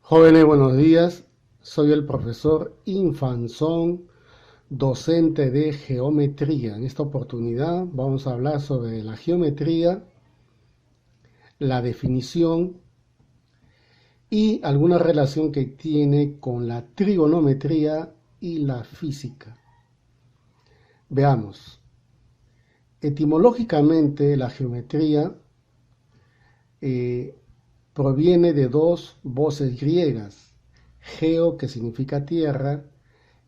Jóvenes, buenos días. Soy el profesor Infanzón, docente de geometría. En esta oportunidad vamos a hablar sobre la geometría, la definición y alguna relación que tiene con la trigonometría y la física. Veamos. Etimológicamente, la geometría eh, proviene de dos voces griegas: geo, que significa tierra,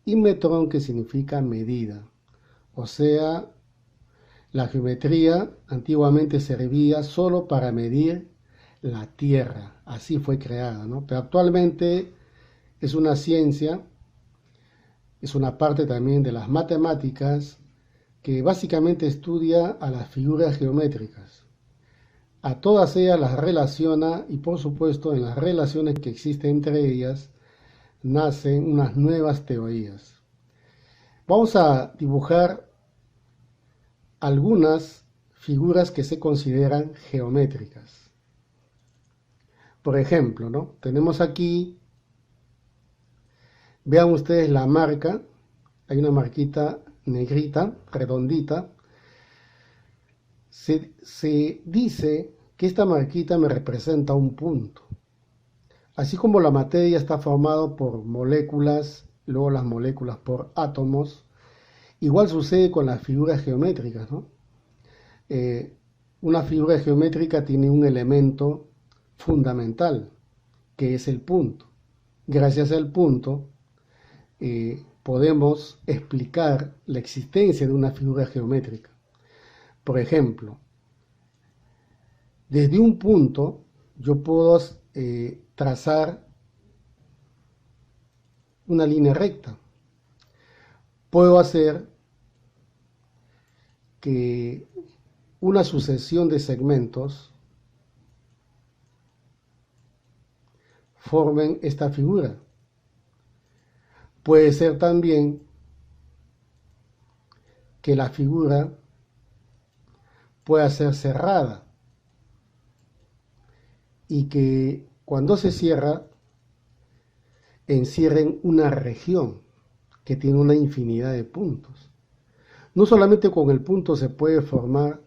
y metrón, que significa medida. O sea, la geometría antiguamente servía solo para medir la tierra, así fue creada, ¿no? Pero actualmente es una ciencia, es una parte también de las matemáticas que básicamente estudia a las figuras geométricas. A todas ellas las relaciona y por supuesto en las relaciones que existen entre ellas nacen unas nuevas teorías. Vamos a dibujar algunas figuras que se consideran geométricas. Por ejemplo, ¿no? Tenemos aquí, vean ustedes la marca, hay una marquita negrita, redondita. Se dice que esta marquita me representa un punto. Así como la materia está formada por moléculas, luego las moléculas por átomos, igual sucede con las figuras geométricas, ¿no? Eh, una figura geométrica tiene un elemento fundamental, que es el punto. Gracias al punto podemos explicar la existencia de una figura geométrica. Por ejemplo, desde un punto yo puedo trazar una línea recta. Puedo hacer que una sucesión de segmentos formen esta figura. Puede ser también que la figura pueda ser cerrada y que cuando se cierra encierren una región que tiene una infinidad de puntos. No solamente con el punto se puede formar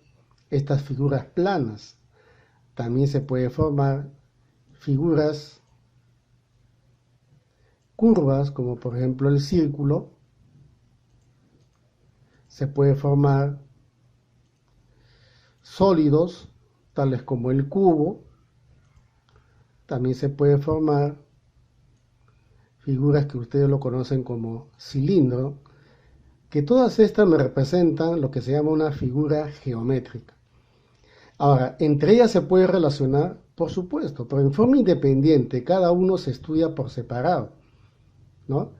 estas figuras planas, también se puede formar figuras curvas, como por ejemplo el círculo. Se puede formar sólidos, tales como el cubo. También se puede formar figuras que ustedes lo conocen como cilindro, que todas estas me representan lo que se llama una figura geométrica. Ahora, entre ellas se puede relacionar, por supuesto, pero en forma independiente, cada uno se estudia por separado, ¿no?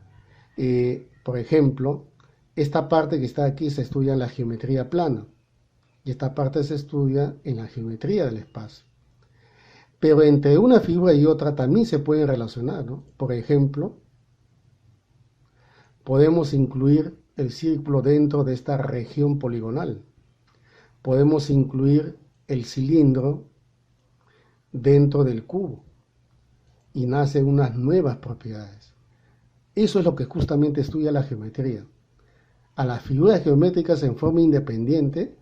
Por ejemplo, esta parte que está aquí se estudia en la geometría plana y esta parte se estudia en la geometría del espacio. Pero entre una figura y otra también se pueden relacionar, ¿no? Por ejemplo, podemos incluir el círculo dentro de esta región poligonal. Podemos incluir el cilindro dentro del cubo y nacen unas nuevas propiedades. Eso es lo que justamente estudia la geometría. A las figuras geométricas en forma independiente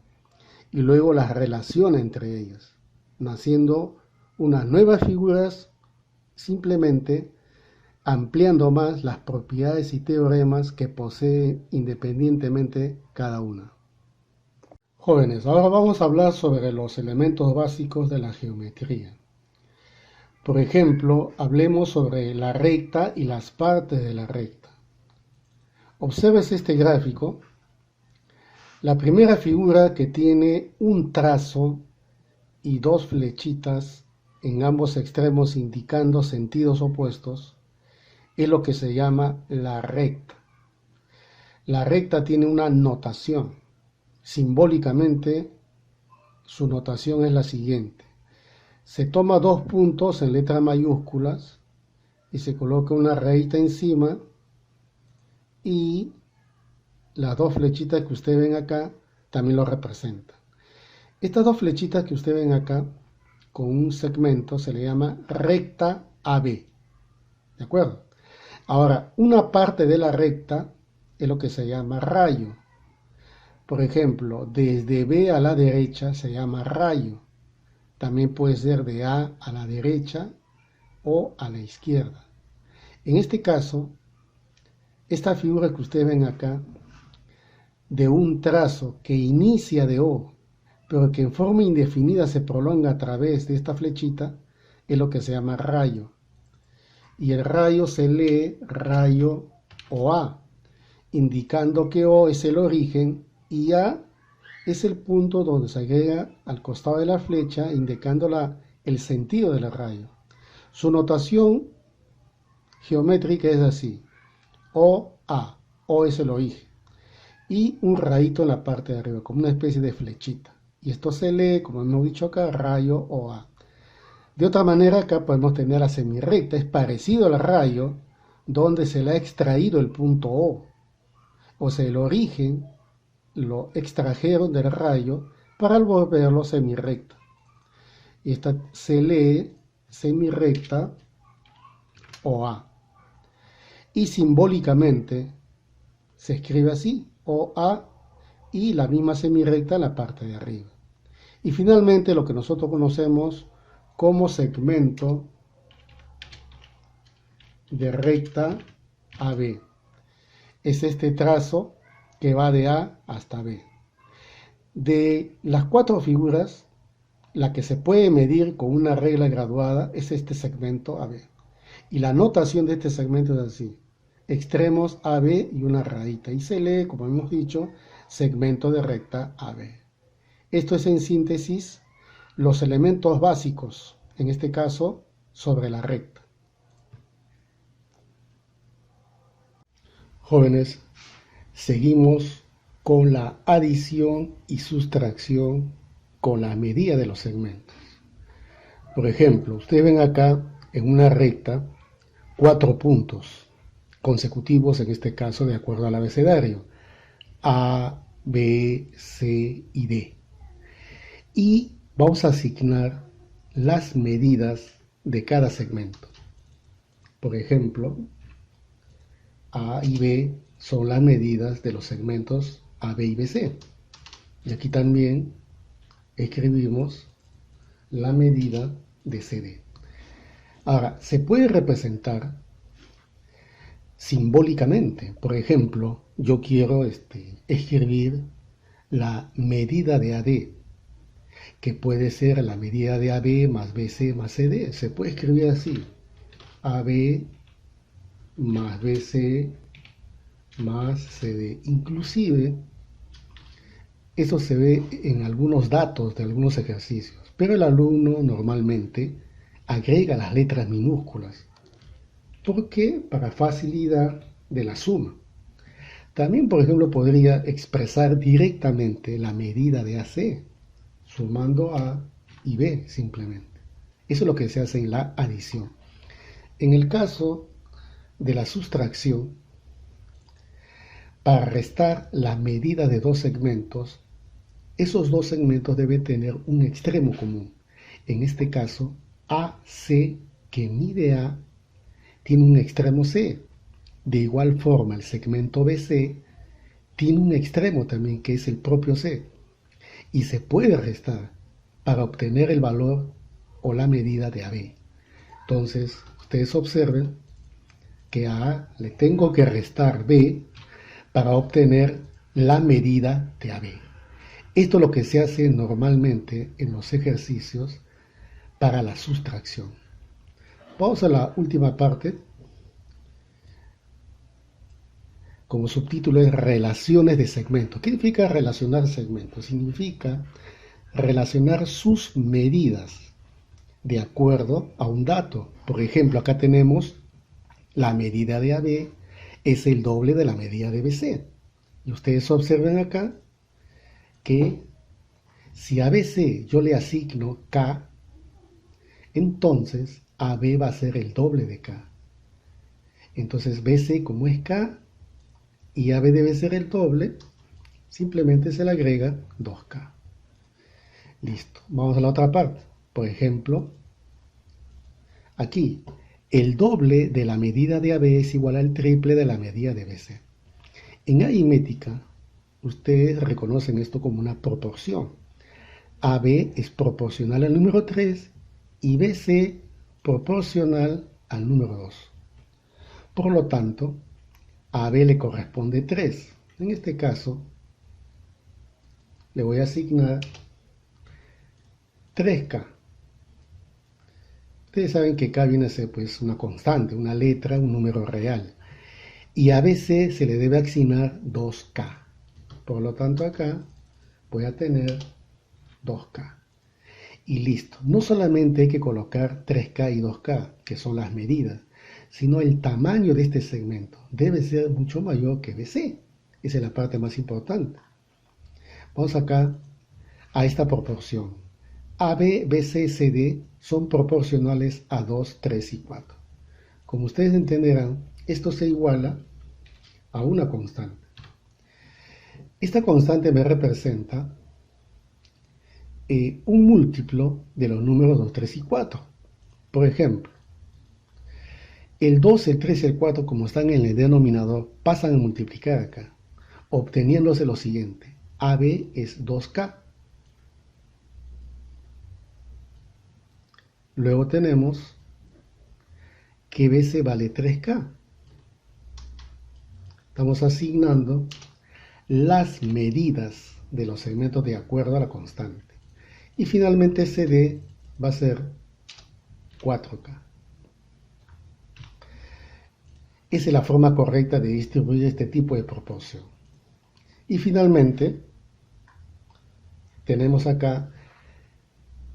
y luego las relaciona entre ellas, naciendo unas nuevas figuras, simplemente ampliando más las propiedades y teoremas que posee independientemente cada una. Jóvenes, ahora vamos a hablar sobre los elementos básicos de la geometría. Por ejemplo, hablemos sobre la recta y las partes de la recta. Observes este gráfico. La primera figura, que tiene un trazo y dos flechitas en ambos extremos indicando sentidos opuestos, es lo que se llama la recta. La recta tiene una notación. Simbólicamente, su notación es la siguiente. Se toma dos puntos en letras mayúsculas y se coloca una rayita encima y las dos flechitas que ustedes ven acá también lo representan. Estas dos flechitas que ustedes ven acá con un segmento se le llama recta AB. ¿De acuerdo? Ahora, una parte de la recta es lo que se llama rayo. Por ejemplo, desde B a la derecha se llama rayo. También puede ser de A la derecha o a la izquierda. En este caso, esta figura que ustedes ven acá, de un trazo que inicia de O, pero que en forma indefinida se prolonga a través de esta flechita, es lo que se llama rayo. Y el rayo se lee rayo OA, indicando que O es el origen y A es el punto donde se agrega al costado de la flecha, indicando el sentido del rayo. Su notación geométrica es así: OA, O es el origen, y un rayito en la parte de arriba, como una especie de flechita. Y esto se lee, como hemos dicho acá, rayo OA. De otra manera, acá podemos tener la semirrecta, es parecido al rayo, donde se le ha extraído el punto O. O sea, el origen lo extrajeron del rayo para volverlo semirrecta. Y esta se lee semirrecta OA. Y simbólicamente se escribe así, OA, y la misma semirrecta en la parte de arriba. Y finalmente lo que nosotros conocemos como segmento de recta AB. Es este trazo que va de A hasta B. De las cuatro figuras, la que se puede medir con una regla graduada es este segmento AB. Y la notación de este segmento es así: extremos AB y una rayita. Y se lee, como hemos dicho, segmento de recta AB. Esto es en síntesis los elementos básicos, en este caso, sobre la recta. Jóvenes, seguimos con la adición y sustracción con la medida de los segmentos. Por ejemplo, ustedes ven acá en una recta 4 puntos consecutivos, en este caso de acuerdo al abecedario: A, B, C y D. Y vamos a asignar las medidas de cada segmento. Por ejemplo, A y B son las medidas de los segmentos AB y BC. Y aquí también escribimos la medida de CD. Ahora, se puede representar simbólicamente. Por ejemplo, yo quiero escribir la medida de AD, que puede ser la medida de AB más BC más CD. Se puede escribir así: AB más BC más CD. Inclusive, eso se ve en algunos datos de algunos ejercicios, pero el alumno normalmente agrega las letras minúsculas. ¿Por qué? Para facilidad de la suma. También, por ejemplo, podría expresar directamente la medida de AC, sumando A y B simplemente. Eso es lo que se hace en la adición. En el caso de la sustracción, para restar la medida de dos segmentos, esos dos segmentos deben tener un extremo común. En este caso, AC, que mide A, tiene un extremo C. De igual forma, el segmento BC tiene un extremo también, que es el propio C. Y se puede restar para obtener el valor o la medida de AB. Entonces, ustedes observen que a A le tengo que restar B para obtener la medida de AB. Esto es lo que se hace normalmente en los ejercicios para la sustracción. Vamos a la última parte. Como subtítulo es relaciones de segmentos. ¿Qué significa relacionar segmentos? Significa relacionar sus medidas de acuerdo a un dato. Por ejemplo, acá tenemos la medida de AB es el doble de la medida de BC. Y ustedes observen acá que si a BC yo le asigno K, entonces AB va a ser el doble de K. Entonces BC, como es K y AB debe ser el doble, simplemente se le agrega 2K. Listo. Vamos a la otra parte. Por ejemplo, aquí el doble de la medida de AB es igual al triple de la medida de BC. En aritmética, ustedes reconocen esto como una proporción. AB es proporcional al número 3 y BC proporcional al número 2. Por lo tanto, a AB le corresponde 3. En este caso, le voy a asignar 3K. Ustedes saben que K viene a ser pues una constante, una letra, un número real. Y a BC se le debe asignar 2K. Por lo tanto, acá voy a tener 2K. Y listo. No solamente hay que colocar 3K y 2K, que son las medidas, sino el tamaño de este segmento debe ser mucho mayor que BC. Esa es la parte más importante. Vamos acá a esta proporción. AB, BC, CD son proporcionales a 2, 3 y 4. Como ustedes entenderán, esto se iguala a una constante. Esta constante me representa un múltiplo de los números 2, 3 y 4. Por ejemplo, el 2, el 3 y el 4, como están en el denominador, pasan a multiplicar acá, obteniéndose lo siguiente. AB es 2K. Luego tenemos que BC vale 3K. Estamos asignando las medidas de los segmentos de acuerdo a la constante. Y finalmente CD va a ser 4K. Esa es la forma correcta de distribuir este tipo de proporción. Y finalmente tenemos acá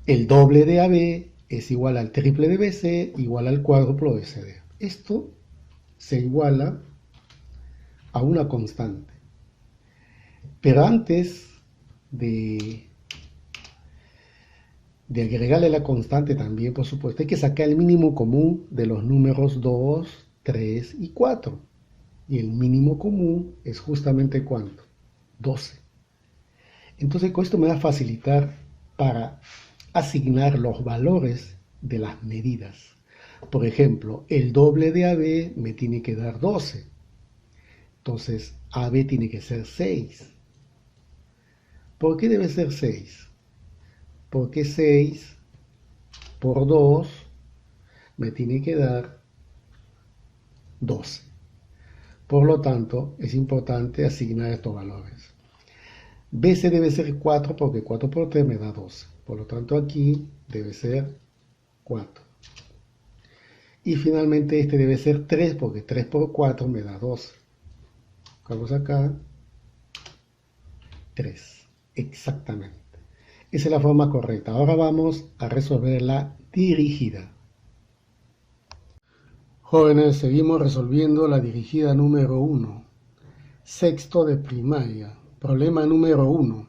el doble de AB es igual al triple de BC igual al cuádruplo de CD. Esto se iguala a una constante. Pero antes de agregarle la constante también, por supuesto, hay que sacar el mínimo común de los números 2, 3 y 4. Y el mínimo común es justamente ¿cuánto? 12. Entonces con esto me va a facilitar para asignar los valores de las medidas. Por ejemplo, el doble de AB me tiene que dar 12. Entonces AB tiene que ser 6. ¿Por qué debe ser 6? Porque 6 por 2 me tiene que dar 12. Por lo tanto, es importante asignar estos valores. BC debe ser 4 porque 4 por 3 me da 12. Por lo tanto, aquí debe ser 4. Y finalmente este debe ser 3 porque 3 por 4 me da 12. Vamos acá. 3. Exactamente. Esa es la forma correcta. Ahora vamos a resolver la dirigida. Jóvenes, seguimos resolviendo la dirigida número 1. Sexto de primaria. Problema número 1.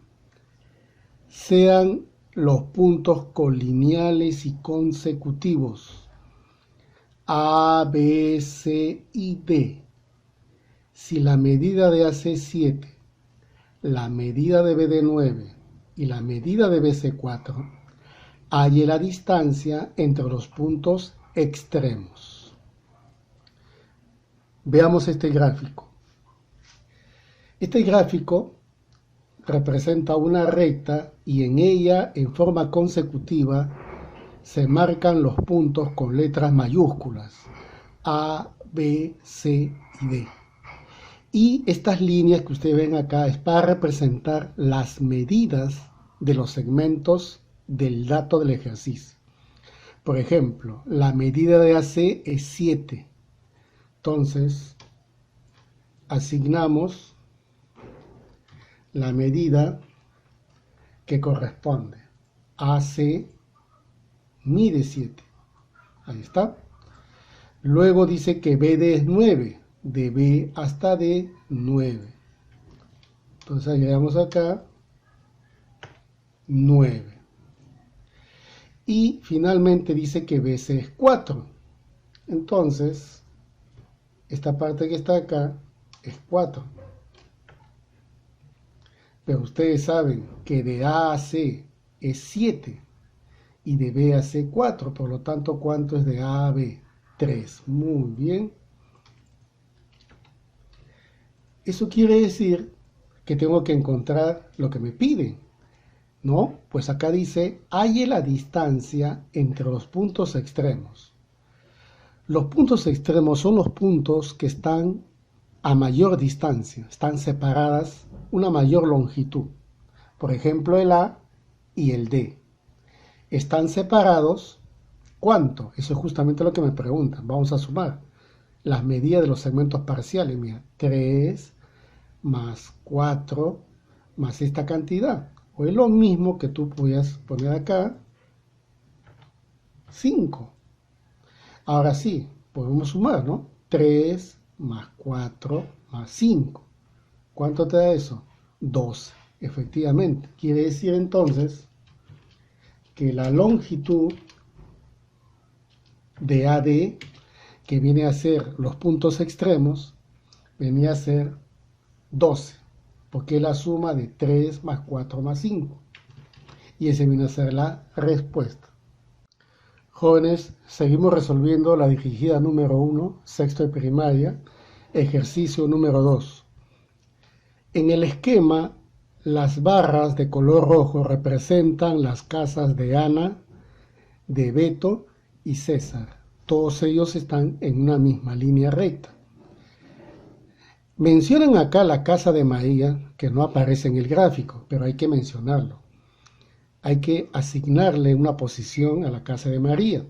Sean los puntos colineales y consecutivos A, B, C y D. Si la medida de AC es 7, la medida de BD 9 y la medida de BC 4, halle la distancia entre los puntos extremos. Veamos este gráfico. Este gráfico representa una recta y en ella, en forma consecutiva, se marcan los puntos con letras mayúsculas A, B, C y D. Y estas líneas que ustedes ven acá es para representar las medidas de los segmentos del dato del ejercicio. Por ejemplo, la medida de AC es 7. Entonces, asignamos la medida que corresponde. AC mide 7. Ahí está. Luego dice que BD es 9. De B hasta D, 9. Entonces agregamos acá 9. Y finalmente dice que BC es 4. Entonces, esta parte que está acá es 4. Pero ustedes saben que de A a C es 7 y de B a C 4. Por lo tanto, ¿cuánto es de A a B? 3. Muy bien. Eso quiere decir que tengo que encontrar lo que me piden, ¿no? Pues acá dice, halle la distancia entre los puntos extremos. Los puntos extremos son los puntos que están a mayor distancia, están separadas una mayor longitud. Por ejemplo, el A y el D. Están separados, ¿cuánto? Eso es justamente lo que me preguntan. Vamos a sumar las medidas de los segmentos parciales. Mira, 3 más 4 más esta cantidad. O es lo mismo que tú puedas poner acá, 5. Ahora sí, podemos sumar, ¿no? 3 más 4 más 5. ¿Cuánto te da eso? 12. Efectivamente. Quiere decir entonces que la longitud de AD, que viene a ser los puntos extremos, venía a ser 12, porque es la suma de 3 más 4 más 5. Y esa viene a ser la respuesta. Jóvenes, seguimos resolviendo la dirigida número 1, sexto de primaria, ejercicio número 2. En el esquema, las barras de color rojo representan las casas de Ana, de Beto y César. Todos ellos están en una misma línea recta. Mencionan acá la casa de María, que no aparece en el gráfico, pero hay que mencionarlo. Hay que asignarle una posición a la casa de María.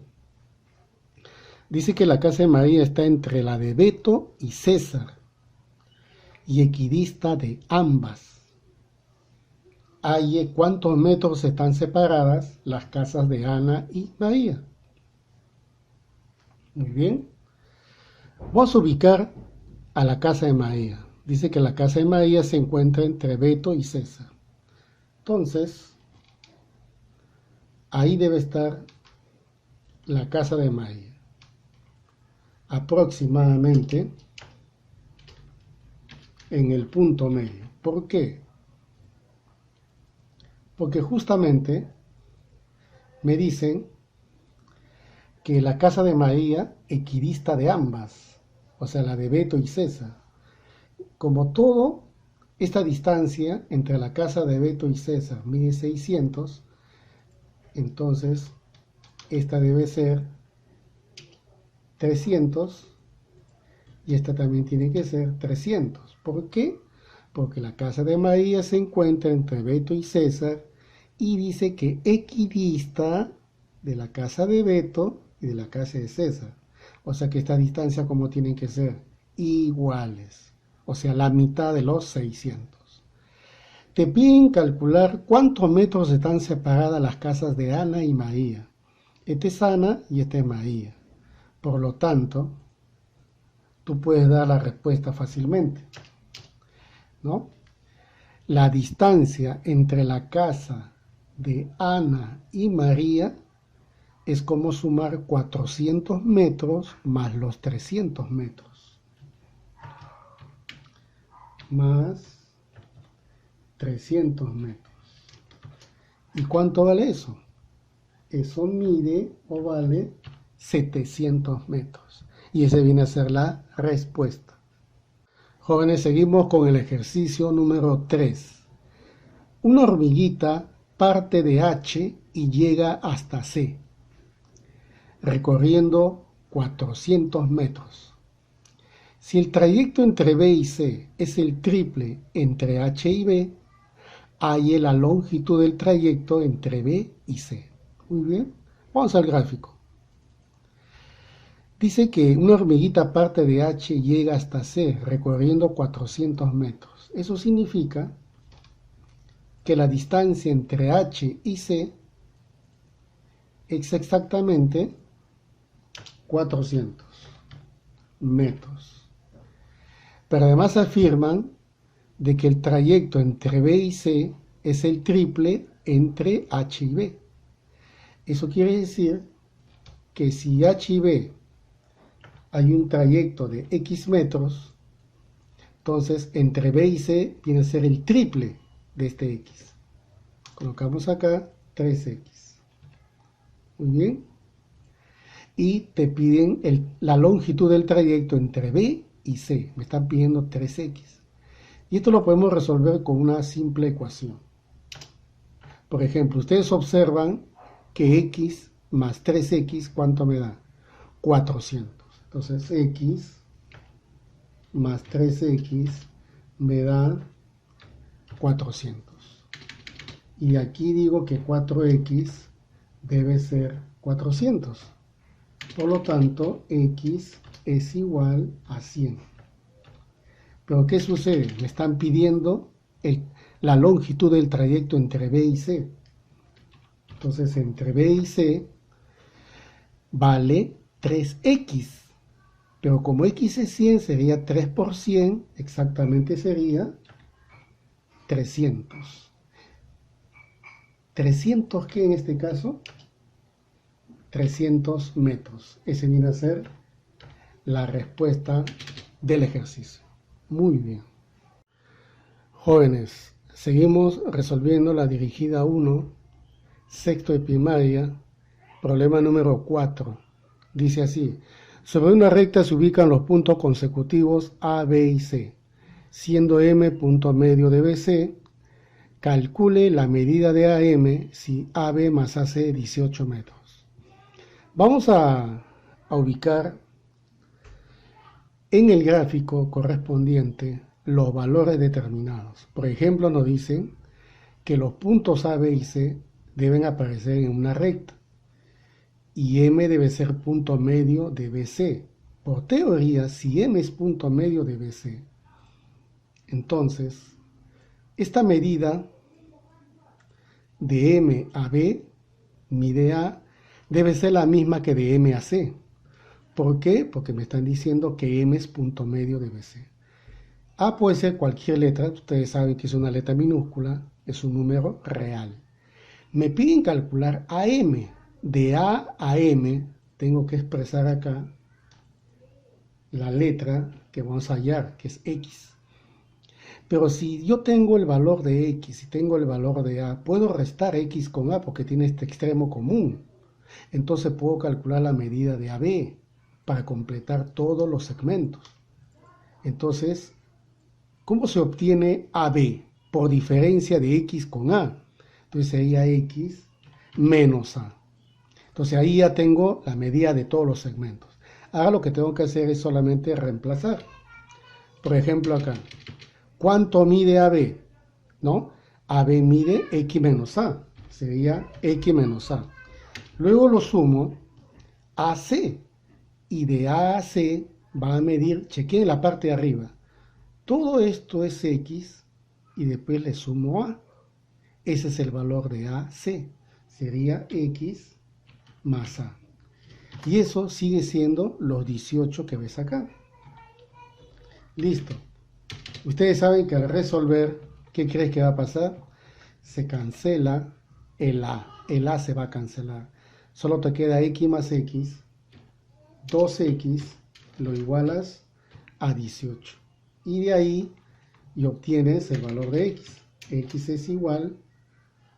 Dice que la casa de María está entre la de Beto y César, y equidista de ambas. Halle cuántos metros están separadas las casas de Ana y María. Muy bien. Vamos a ubicar a la casa de María. Dice que la casa de María se encuentra entre Beto y César. Entonces, ahí debe estar la casa de María. Aproximadamente en el punto medio. ¿Por qué? Porque justamente me dicen que la casa de María equidista de ambas, o sea, la de Beto y César. Como todo, esta distancia entre la casa de Beto y César mide 600, entonces esta debe ser 300 y esta también tiene que ser 300. ¿Por qué? Porque la casa de María se encuentra entre Beto y César y dice que equidista de la casa de Beto y de la casa de César. O sea que esta distancia como tienen que ser iguales. O sea, la mitad de los 600. Te piden calcular cuántos metros están separadas las casas de Ana y María. Esta es Ana y esta es María. Por lo tanto, tú puedes dar la respuesta fácilmente, ¿no? La distancia entre la casa de Ana y María es como sumar 400 metros más los 300 metros. Más 300 metros. ¿Y cuánto vale eso? Eso mide o vale 700 metros. Y ese viene a ser la respuesta. Jóvenes, seguimos con el ejercicio número 3. Una hormiguita parte de H y llega hasta C, recorriendo 400 metros. Si el trayecto entre B y C es el triple entre H y B, halle la longitud del trayecto entre B y C. Muy bien, vamos al gráfico. Dice que una hormiguita parte de H y llega hasta C, recorriendo 400 metros. Eso significa que la distancia entre H y C es exactamente 400 metros. Pero además afirman de que el trayecto entre B y C es el triple entre H y B. Eso quiere decir que si H y B hay un trayecto de X metros, entonces entre B y C viene a ser el triple de este X. Colocamos acá 3X. Muy bien. y te piden la longitud del trayecto entre B y C. Me están pidiendo 3x. Y esto lo podemos resolver con una simple ecuación. Por ejemplo, ustedes observan que x más 3x, ¿cuánto me da? 400. Entonces, x más 3x me da 400. Y aquí digo que 4x debe ser 400. Por lo tanto, x es igual a 100. Pero ¿qué sucede? Me están pidiendo la longitud del trayecto entre B y C. Entonces, entre B y C vale 3x. Pero como x es 100, sería 3 por 100, exactamente sería 300. ¿300 qué en este caso? 300 metros. Ese viene a ser la respuesta del ejercicio. Muy bien. Jóvenes, seguimos resolviendo la dirigida 1, sexto de primaria, problema número 4. Dice así: sobre una recta se ubican los puntos consecutivos A, B y C, siendo M punto medio de BC. Calcule la medida de AM si AB más AC 18 metros. Vamos a ubicar en el gráfico correspondiente los valores determinados. Por ejemplo, nos dicen que los puntos A, B y C deben aparecer en una recta y M debe ser punto medio de BC. Por teoría, si M es punto medio de BC, entonces esta medida de M a B, mi de A, debe ser la misma que de M a C. ¿Por qué? Porque me están diciendo que M es punto medio de BC. A puede ser cualquier letra, ustedes saben que es una letra minúscula, es un número real. Me piden calcular AM. De A a M tengo que expresar acá la letra que vamos a hallar, que es X. Pero si yo tengo el valor de X y tengo el valor de A, puedo restar X con A porque tiene este extremo común. Entonces puedo calcular la medida de AB para completar todos los segmentos. Entonces, ¿cómo se obtiene AB? Por diferencia de X con A. Entonces sería X menos A. Entonces ahí ya tengo la medida de todos los segmentos. Ahora lo que tengo que hacer es solamente reemplazar. Por ejemplo acá, ¿cuánto mide AB? ¿No? AB mide X menos A. Sería X menos A. Luego lo sumo a C. Y de A a C va a medir, chequeen la parte de arriba. Todo esto es X y después le sumo A. Ese es el valor de AC. Sería X más A. Y eso sigue siendo los 18 que ves acá. Listo. Ustedes saben que al resolver, ¿qué crees que va a pasar? Se cancela el A. El A se va a cancelar. Solo te queda X más X. 2X lo igualas a 18. Y de ahí y obtienes el valor de X. X es igual,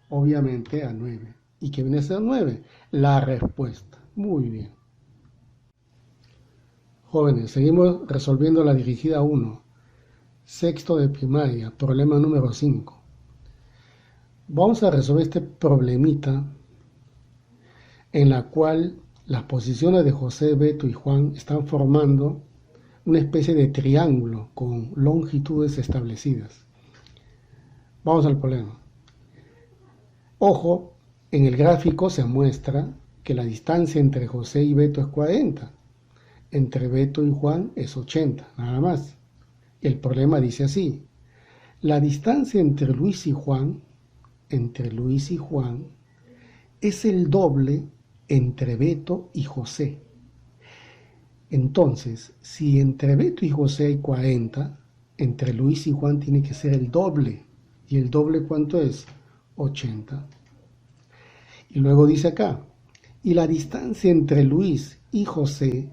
obviamente, a 9. ¿Y qué viene a ser 9? La respuesta. Muy bien. Jóvenes, seguimos resolviendo la dirigida 1. Sexto de primaria, problema número 5. Vamos a resolver este problemita en la cual las posiciones de José, Beto y Juan están formando una especie de triángulo con longitudes establecidas. Vamos al problema. Ojo, en el gráfico se muestra que la distancia entre José y Beto es 40. Entre Beto y Juan es 80, nada más. El problema dice así: la distancia entre Luis y Juan es el doble entre Beto y José. Entonces, si entre Beto y José hay 40, entre Luis y Juan tiene que ser el doble. ¿Y el doble cuánto es? 80. Y luego dice acá, y la distancia entre Luis y José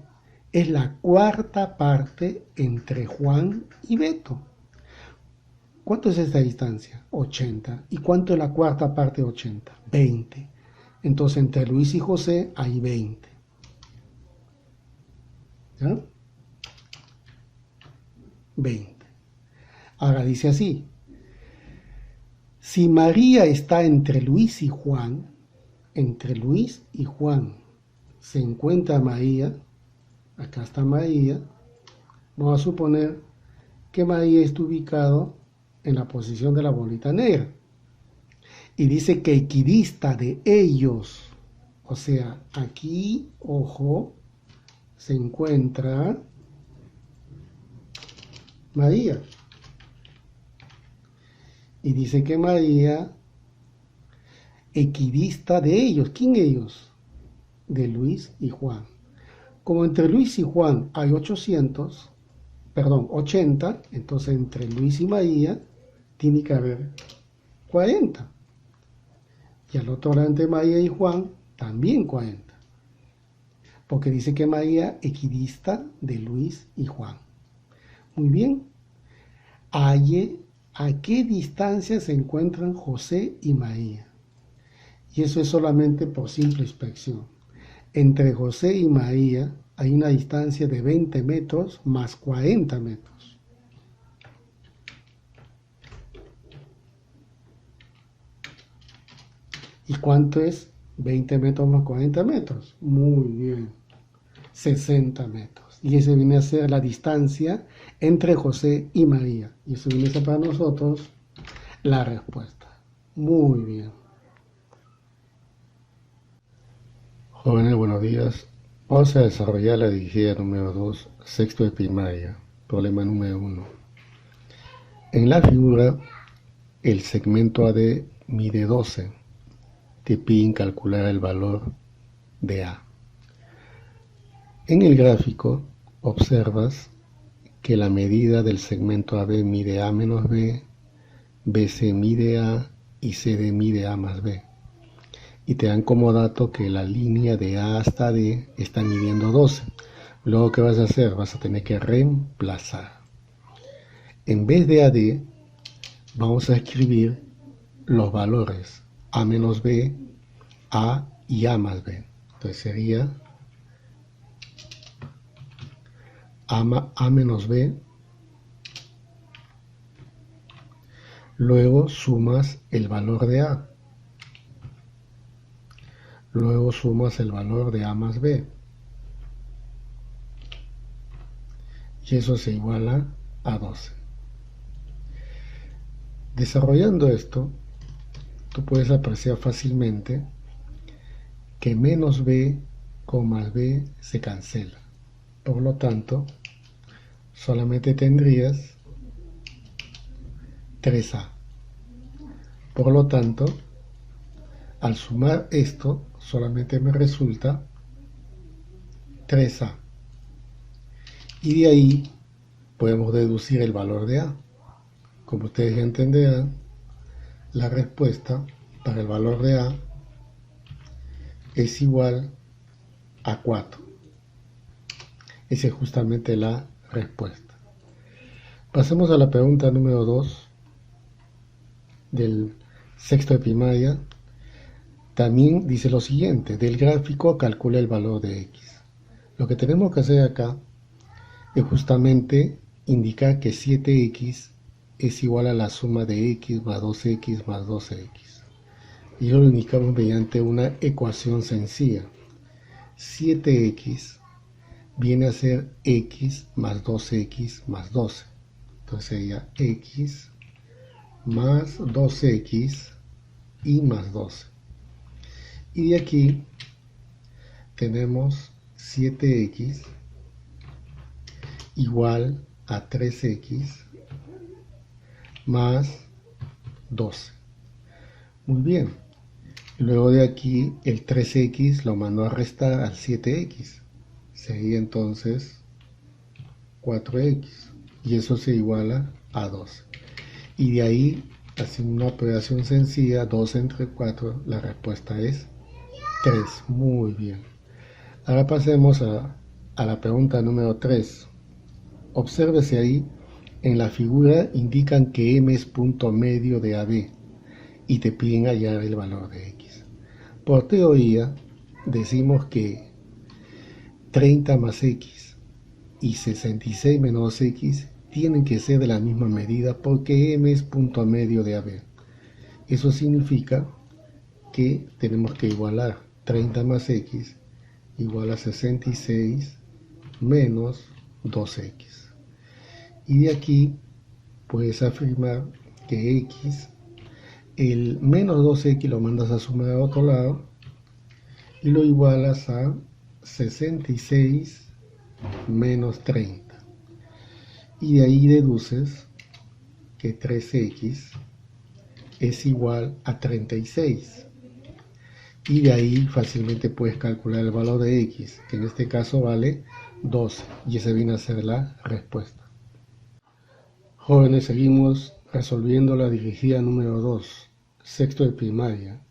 es la cuarta parte entre Juan y Beto. ¿Cuánto es esta distancia? 80. ¿Y cuánto es la cuarta parte de 80? 20. Entonces entre Luis y José hay 20. ¿Ya? 20. Ahora dice así: si María está entre Luis y Juan, se encuentra María, acá está María, vamos a suponer que María está ubicado en la posición de la bolita negra. Y dice que equidista de ellos, o sea, aquí, ojo, se encuentra María. Y dice que María equidista de ellos. ¿Quién ellos? De Luis y Juan. Como entre Luis y Juan hay 80, entonces entre Luis y María tiene que haber 40. Y al otro lado entre María y Juan también 40. Porque dice que María equidista de Luis y Juan. Muy bien. Halle a qué distancia se encuentran José y María. Y eso es solamente por simple inspección. Entre José y María hay una distancia de 20 metros más 40 metros. ¿Y cuánto es 20 metros más 40 metros? Muy bien, 60 metros. Y esa viene a ser la distancia entre José y María. Y eso viene a ser para nosotros la respuesta. Muy bien. Jóvenes, buenos días. Vamos a desarrollar la dirigida número 2, sexto de primaria, problema número 1. En la figura, el segmento AD mide 12. Te piden calcular el valor de A. En el gráfico, observas que la medida del segmento AB mide A menos B, BC mide A y CD mide A más B. Y te dan como dato que la línea de A hasta D está midiendo 12. Luego, ¿qué vas a hacer? Vas a tener que reemplazar. En vez de AD, vamos a escribir los valores A menos B, A y A más B. Entonces sería A menos B. Luego sumas el valor de A. Luego sumas el valor de A más B. Y eso se iguala a 12. Desarrollando esto, tú puedes apreciar fácilmente que menos B con más B se cancela. Por lo tanto, solamente tendrías 3A. Por lo tanto, al sumar esto, solamente me resulta 3A. Y de ahí podemos deducir el valor de A. Como ustedes ya entenderán, la respuesta para el valor de A es igual a 4. Esa es justamente la respuesta. Pasemos a la pregunta número 2 del sexto de primaria. También dice lo siguiente: del gráfico calcula el valor de X. Lo que tenemos que hacer acá es justamente indicar que 7X es igual a la suma de X más 2X más 12X. Y lo indicamos mediante una ecuación sencilla. 7X viene a ser X más 12X más 12. Entonces sería X más 12X y más 12. Y de aquí tenemos 7X igual a 3X más 12. Muy bien. Luego de aquí el 3X lo mando a restar al 7X. Sería entonces 4X. Y eso se iguala a 12. Y de ahí, haciendo una operación sencilla, 2 entre 4, la respuesta es 3. Muy bien. Ahora pasemos a la pregunta número 3. Obsérvese ahí, en la figura indican que M es punto medio de AB y te piden hallar el valor de X. Por teoría, decimos que 30 más X y 66 menos 2x tienen que ser de la misma medida porque m es punto medio de AB. Eso significa que tenemos que igualar 30 más x igual a 66 menos 2x. Y de aquí puedes afirmar que x, el menos 2x lo mandas a sumar a otro lado y lo igualas a 66 menos 30. Y de ahí deduces que 3x es igual a 36. Y de ahí fácilmente puedes calcular el valor de x, que en este caso vale 12. Y esa viene a ser la respuesta. Jóvenes, seguimos resolviendo la dirigida número 2, sexto de primaria.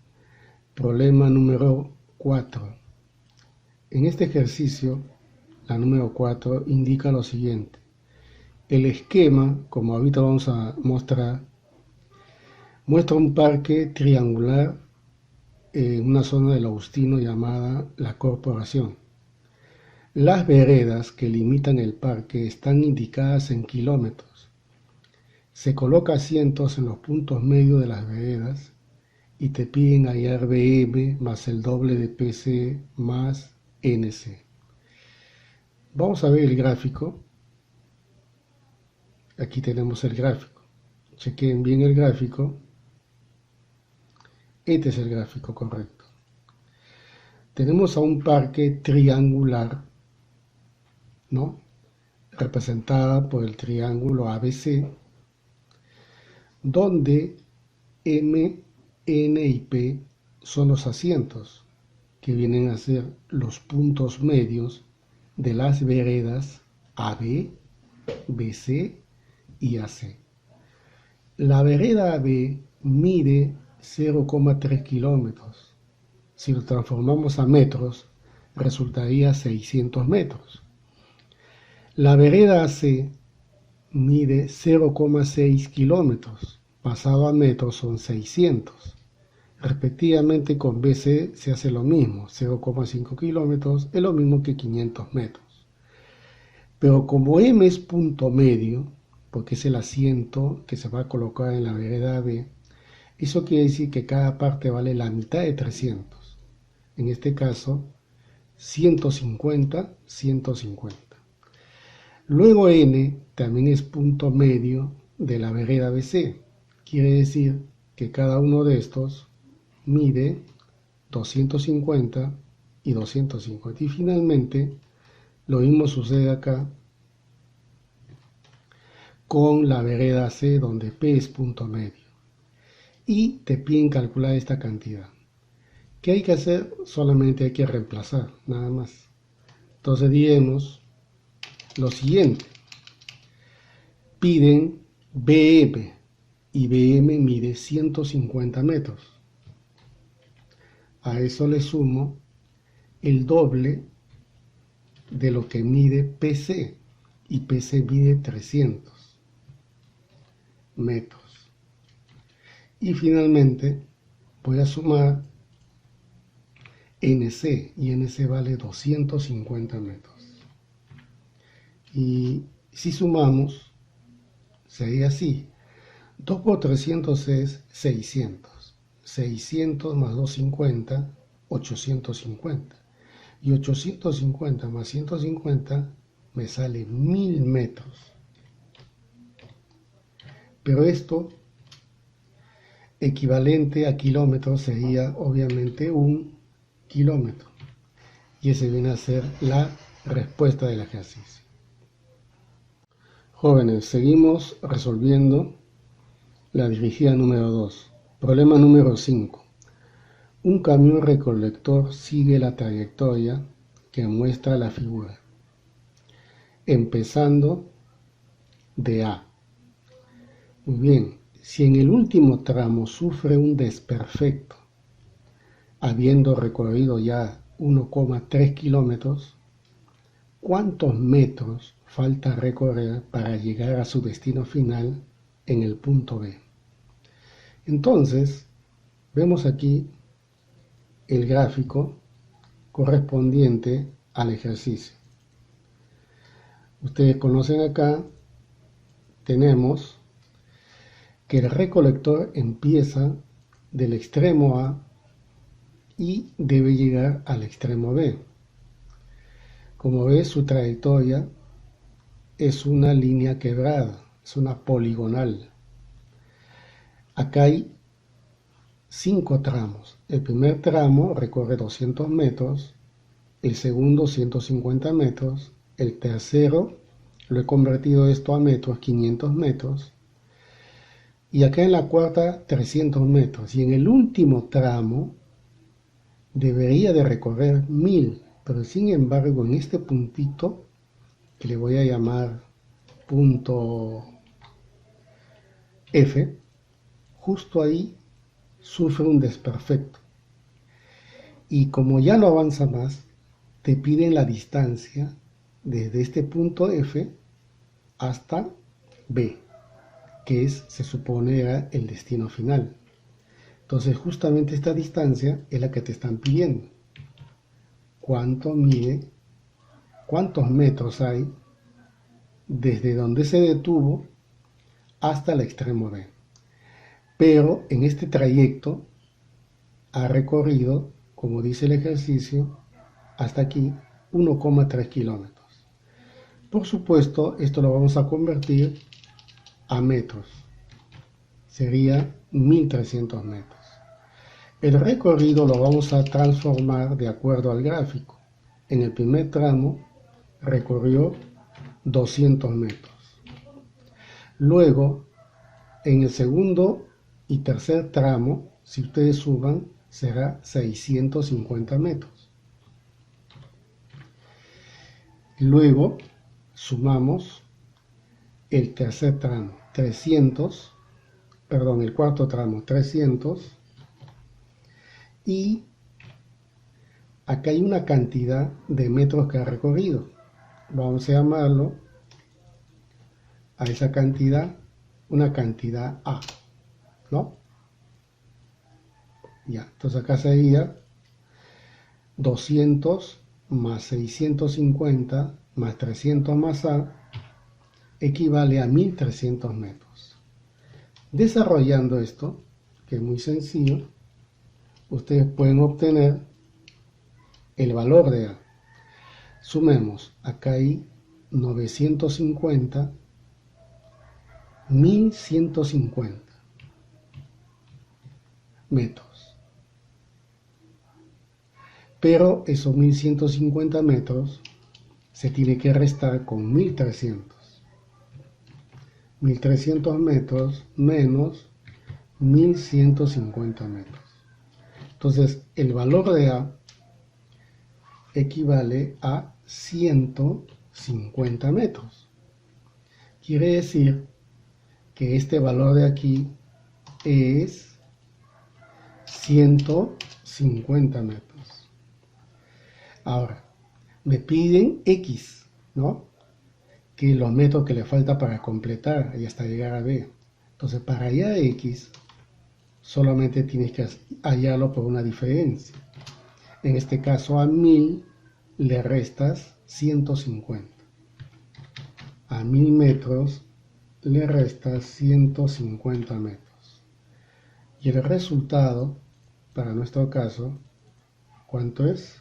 Problema número 4. En este ejercicio, la número 4 indica lo siguiente. El esquema, como ahorita vamos a mostrar, muestra un parque triangular en una zona del Agustino llamada La Corporación. Las veredas que limitan el parque están indicadas en kilómetros. Se coloca asientos en los puntos medios de las veredas y te piden hallar BM más el doble de PC más NC. Vamos a ver el gráfico. Aquí tenemos el gráfico. Chequen bien el gráfico. Este es el gráfico correcto. Tenemos a un parque triangular, ¿no? Representada por el triángulo ABC, donde M, N y P son los asientos, que vienen a ser los puntos medios de las veredas AB, BC y AC. La vereda AB mide 0,3 kilómetros. Si lo transformamos a metros, resultaría 600 metros. La vereda AC mide 0,6 kilómetros. Pasado a metros son 600. Respectivamente con BC se hace lo mismo, 0,5 kilómetros es lo mismo que 500 metros. Pero como M es punto medio, porque es el asiento que se va a colocar en la vereda B, eso quiere decir que cada parte vale la mitad de 300. En este caso, 150, 150. Luego N también es punto medio de la vereda BC. Quiere decir que cada uno de estos mide 250 y 250. Y finalmente, lo mismo sucede acá con la vereda C, donde P es punto medio. Y te piden calcular esta cantidad. ¿Qué hay que hacer? Solamente hay que reemplazar, nada más. Entonces diremos lo siguiente. Piden BM y BM mide 150 metros. A eso le sumo el doble de lo que mide PC, y PC mide 300 metros. Y finalmente voy a sumar NC, y NC vale 250 metros. Y si sumamos, sería así. 2 por 300 es 600. 600 más 250, 850. Y 850 más 150 me sale 1000 metros. Pero esto, equivalente a kilómetros, sería obviamente 1 kilómetro. Y ese viene a ser la respuesta del ejercicio. Jóvenes, seguimos resolviendo la dirigida número 2. Problema número 5. Un camión recolector sigue la trayectoria que muestra la figura, empezando de A. Muy bien, si en el último tramo sufre un desperfecto, habiendo recorrido ya 1,3 kilómetros, ¿cuántos metros falta recorrer para llegar a su destino final en el punto B? Entonces, vemos aquí el gráfico correspondiente al ejercicio. Ustedes conocen acá, tenemos que el recolector empieza del extremo A y debe llegar al extremo B. Como ves, su trayectoria es una línea quebrada, es una poligonal. Acá hay 5 tramos. El primer tramo recorre 200 metros, el segundo 150 metros, el tercero lo he convertido esto a metros, 500 metros, y acá en la cuarta 300 metros, y en el último tramo debería de recorrer 1000, pero sin embargo en este puntito, que le voy a llamar punto F, justo ahí sufre un desperfecto. Y como ya no avanza más, te piden la distancia desde este punto F hasta B, que se supone era el destino final. Entonces justamente esta distancia es la que te están pidiendo. ¿Cuánto mide? ¿Cuántos metros hay desde donde se detuvo hasta el extremo B? Pero en este trayecto ha recorrido, como dice el ejercicio, hasta aquí 1,3 kilómetros. Por supuesto, esto lo vamos a convertir a metros. Sería 1300 metros. El recorrido lo vamos a transformar de acuerdo al gráfico. En el primer tramo recorrió 200 metros. Luego, en el segundo y tercer tramo, si ustedes suban, será 650 metros. Luego, sumamos el tercer tramo, el cuarto tramo, 300, y acá hay una cantidad de metros que ha recorrido. Vamos a llamarlo a esa cantidad una cantidad A, ¿no? Ya, entonces acá sería 200 más 650 más 300 más A equivale a 1300 metros. Desarrollando esto, que es muy sencillo, ustedes pueden obtener el valor de A. Sumemos, acá hay 950, 1150 metros. Pero esos 1150 metros se tiene que restar con 1300. 1300 metros menos 1150 metros. Entonces, el valor de A equivale a 150 metros. Quiere decir que este valor de aquí es 150 metros. Ahora, me piden X, ¿no? Que los metros que le falta para completar y hasta llegar a B. Entonces, para hallar X, solamente tienes que hallarlo por una diferencia. En este caso, a 1000 le restas 150. A 1000 metros le restas 150 metros. Y el resultado, para nuestro caso, ¿cuánto es?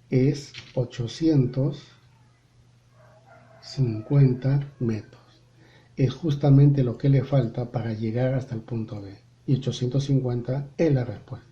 Es 850 metros. Es justamente lo que le falta para llegar hasta el punto B. Y 850 es la respuesta.